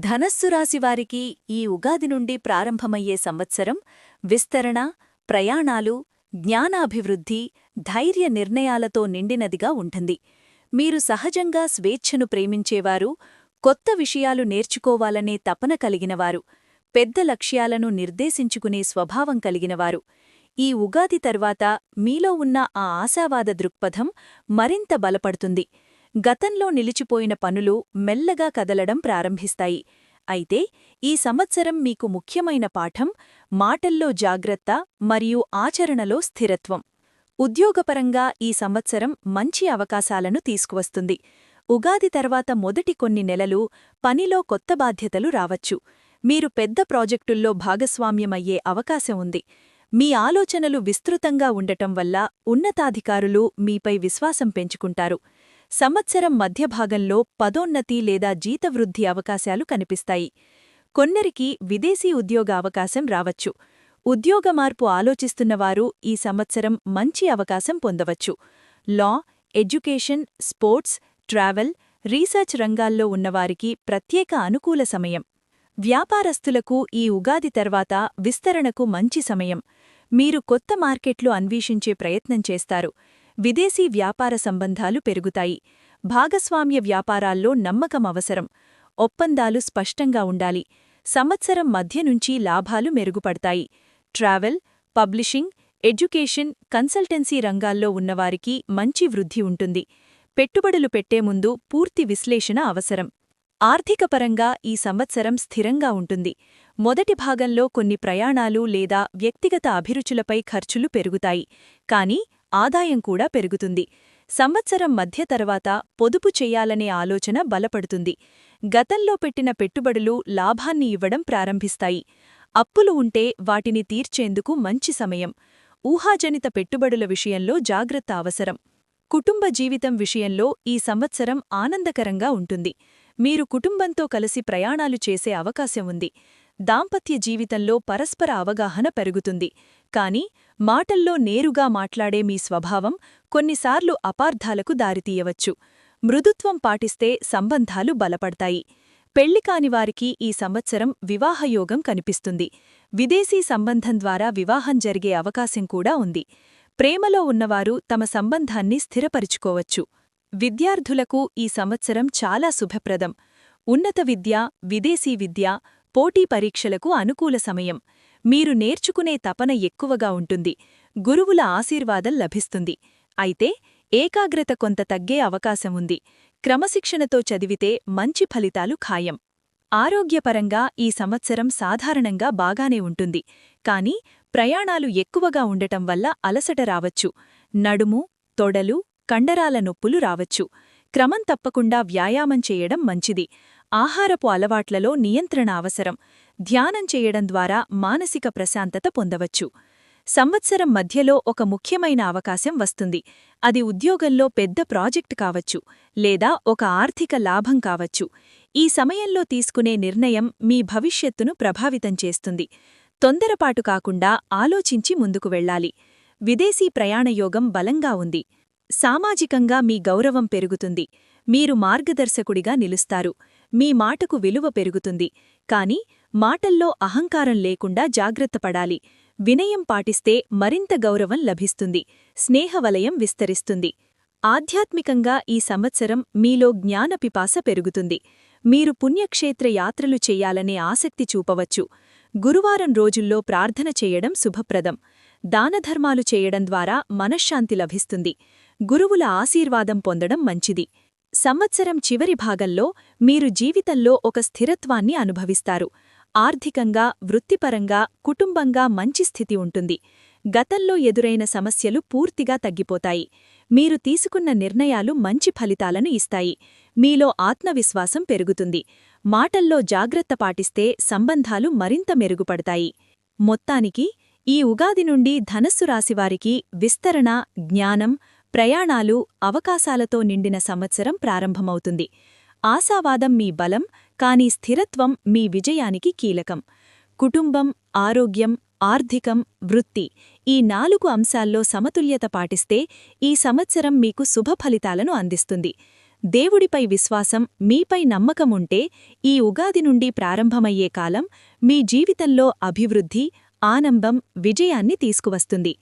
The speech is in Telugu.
ధనస్సు రాశివారికి ఈ ఉగాది నుండి ప్రారంభమయ్యే సంవత్సరం విస్తరణ, ప్రయాణాలు, జ్ఞానాభివృద్ధి, ధైర్య నిర్ణయాలతో నిండినదిగా ఉంటుంది. మీరు సహజంగా స్వేచ్ఛను ప్రేమించేవారు, కొత్త విషయాలు నేర్చుకోవాలనే తపన కలిగినవారు, పెద్ద లక్ష్యాలను నిర్దేశించుకునే స్వభావం కలిగినవారు. ఈ ఉగాది తర్వాత మీలో ఉన్న ఆ ఆశావాద దృక్పథం మరింత బలపడుతుంది. గతంలో నిలిచిపోయిన పనులు మెల్లగా కదలడం ప్రారంభిస్తాయి. అయితే ఈ సంవత్సరం మీకు ముఖ్యమైన పాఠం మాటల్లో జాగ్రత్త మరియు ఆచరణలో స్థిరత్వం. ఉద్యోగపరంగా ఈ సంవత్సరం మంచి అవకాశాలను తీసుకువస్తుంది. ఉగాది తర్వాత మొదటి కొన్ని నెలలు పనిలో కొత్త బాధ్యతలు రావచ్చు. మీరు పెద్ద ప్రాజెక్టుల్లో భాగస్వామ్యమయ్యే అవకాశం ఉంది. మీ ఆలోచనలు విస్తృతంగా ఉండటం వల్ల ఉన్నతాధికారులు మీపై విశ్వాసం పెంచుకుంటారు. సంవత్సరం మధ్యభాగంలో పదోన్నతి లేదా జీతవృద్ధి అవకాశాలు కనిపిస్తాయి. కొందరికి విదేశీ ఉద్యోగ అవకాశం రావచ్చు. ఉద్యోగ మార్పు ఆలోచిస్తున్నవారు ఈ సంవత్సరం మంచి అవకాశం పొందవచ్చు. లా, ఎడ్యుకేషన్, స్పోర్ట్స్, ట్రావెల్, రీసెర్చ్ రంగాల్లో ఉన్నవారికి ప్రత్యేక అనుకూల సమయం. వ్యాపారస్తులకు ఈ ఉగాది తర్వాత విస్తరణకు మంచి సమయం. మీరు కొత్త మార్కెట్లు అన్వేషించే ప్రయత్నం చేస్తారు. విదేశీ వ్యాపార సంబంధాలు పెరుగుతాయి. భాగస్వామ్య వ్యాపారాల్లో నమ్మకం అవసరం. ఒప్పందాలు స్పష్టంగా ఉండాలి. సంవత్సరం మధ్య నుంచి లాభాలు మెరుగుపడతాయి. ట్రావెల్, పబ్లిషింగ్, ఎడ్యుకేషన్, కన్సల్టెన్సీ రంగాల్లో ఉన్నవారికి మంచి వృద్ధి ఉంటుంది. పెట్టుబడులు పెట్టే ముందు పూర్తి విశ్లేషణ అవసరం. ఆర్థికపరంగా ఈ సంవత్సరం స్థిరంగా ఉంటుంది. మొదటి భాగంలో కొన్ని ప్రయాణాలు లేదా వ్యక్తిగత అభిరుచులపై ఖర్చులు పెరుగుతాయి, కానీ ఆదాయం కూడా పెరుగుతుంది. సంవత్సరం మధ్య తర్వాత పొదుపు చెయ్యాలనే ఆలోచన బలపడుతుంది. గతంలో పెట్టిన పెట్టుబడులు లాభాన్ని ఇవ్వడం ప్రారంభిస్తాయి. అప్పులు ఉంటే వాటిని తీర్చేందుకు మంచి సమయం. ఊహాజనిత పెట్టుబడుల విషయంలో జాగ్రత్త అవసరం. కుటుంబ జీవితం విషయంలో ఈ సంవత్సరం ఆనందకరంగా ఉంటుంది. మీరు కుటుంబంతో కలిసి ప్రయాణాలు చేసే అవకాశం ఉంది. దాంపత్య జీవితంలో పరస్పర అవగాహన పెరుగుతుంది. కానీ మాటల్లో నేరుగా మాట్లాడే మీ స్వభావం కొన్నిసార్లు అపార్థాలకు దారితీయవచ్చు. మృదుత్వం పాటిస్తే సంబంధాలు బలపడతాయి. పెళ్లికానివారికి ఈ సంవత్సరం వివాహయోగం కనిపిస్తుంది. విదేశీ సంబంధం ద్వారా వివాహం జరిగే అవకాశం కూడా ఉంది. ప్రేమలో ఉన్నవారు తమ సంబంధాన్ని స్థిరపరుచుకోవచ్చు. విద్యార్థులకు ఈ సంవత్సరం చాలా శుభప్రదం. ఉన్నత విద్య, విదేశీ విద్య, పోటీ పరీక్షలకు అనుకూల సమయం. మీరు నేర్చుకునే తపన ఎక్కువగా ఉంటుంది. గురువుల ఆశీర్వాదం లభిస్తుంది. అయితే ఏకాగ్రత కొంత తగ్గే అవకాశం ఉంది. క్రమశిక్షణతో చదివితే మంచి ఫలితాలు ఖాయం. ఆరోగ్యపరంగా ఈ సంవత్సరం సాధారణంగా బాగానే ఉంటుంది. కానీ ప్రయాణాలు ఎక్కువగా ఉండటం వల్ల అలసట రావచ్చు. నడుము, తొడలు, కండరాల నొప్పులు రావచ్చు. క్రమం తప్పకుండా వ్యాయామం చేయడం మంచిది. ఆహారపు అలవాట్లలో నియంత్రణ అవసరం. ధ్యానం చేయడం ద్వారా మానసిక ప్రశాంతత పొందవచ్చు. సంవత్సరం మధ్యలో ఒక ముఖ్యమైన అవకాశం వస్తుంది. అది ఉద్యోగంలో పెద్ద ప్రాజెక్టు కావచ్చు, లేదా ఒక ఆర్థిక లాభం కావచ్చు. ఈ సమయంలో తీసుకునే నిర్ణయం మీ భవిష్యత్తును ప్రభావితం చేస్తుంది. తొందరపాటు కాకుండా ఆలోచించి ముందుకు వెళ్ళాలి. విదేశీ ప్రయాణయోగం బలంగా ఉంది. సామాజికంగా మీ గౌరవం పెరుగుతుంది. మీరు మార్గదర్శకుడిగా నిలుస్తారు. మీ మాటకు విలువ పెరుగుతుంది. కాని మాటల్లో అహంకారం లేకుండా జాగ్రత్తపడాలి. వినయం పాటిస్తే మరింత గౌరవం లభిస్తుంది. స్నేహవలయం విస్తరిస్తుంది. ఆధ్యాత్మికంగా ఈ సంవత్సరం మీలో జ్ఞానపిపాస పెరుగుతుంది. మీరు పుణ్యక్షేత్ర యాత్రలు చెయ్యాలనే ఆసక్తి చూపవచ్చు. గురువారం రోజుల్లో ప్రార్థన చేయడం శుభప్రదం. దానధర్మాలు చేయడం ద్వారా మనశ్శాంతి లభిస్తుంది. గురువుల ఆశీర్వాదం పొందడం మంచిది. సంవత్సరం చివరి భాగంలో మీరు జీవితంలో ఒక స్థిరత్వాన్ని అనుభవిస్తారు. ఆర్థికంగా, వృత్తిపరంగా, కుటుంబంగా మంచి స్థితి ఉంటుంది. గతంలో ఎదురైన సమస్యలు పూర్తిగా తగ్గిపోతాయి. మీరు తీసుకున్న నిర్ణయాలు మంచి ఫలితాలను ఇస్తాయి. మీలో ఆత్మవిశ్వాసం పెరుగుతుంది. మాటల్లో జాగ్రత్త పాటిస్తే సంబంధాలు మరింత మెరుగుపడతాయి. మొత్తానికి ఈ ఉగాది నుండి ధనస్సు రాశివారికి విస్తరణ, జ్ఞానం, ప్రయాణాలు, అవకాశాలతో నిండిన సంవత్సరం ప్రారంభమవుతుంది. ఆశావాదం మీ బలం, కానీ స్థిరత్వం మీ విజయానికి కీలకం. కుటుంబం, ఆరోగ్యం, ఆర్థికం, వృత్తి ఈ 4 అంశాల్లో సమతుల్యత పాటిస్తే ఈ సంవత్సరం మీకు శుభ ఫలితాలను అందిస్తుంది. దేవుడిపై విశ్వాసం, మీపై నమ్మకముంటే ఈ ఉగాది నుండి ప్రారంభమయ్యే కాలం మీ జీవితంలో అభివృద్ధి, ఆనందం, విజయాన్ని తీసుకువస్తుంది.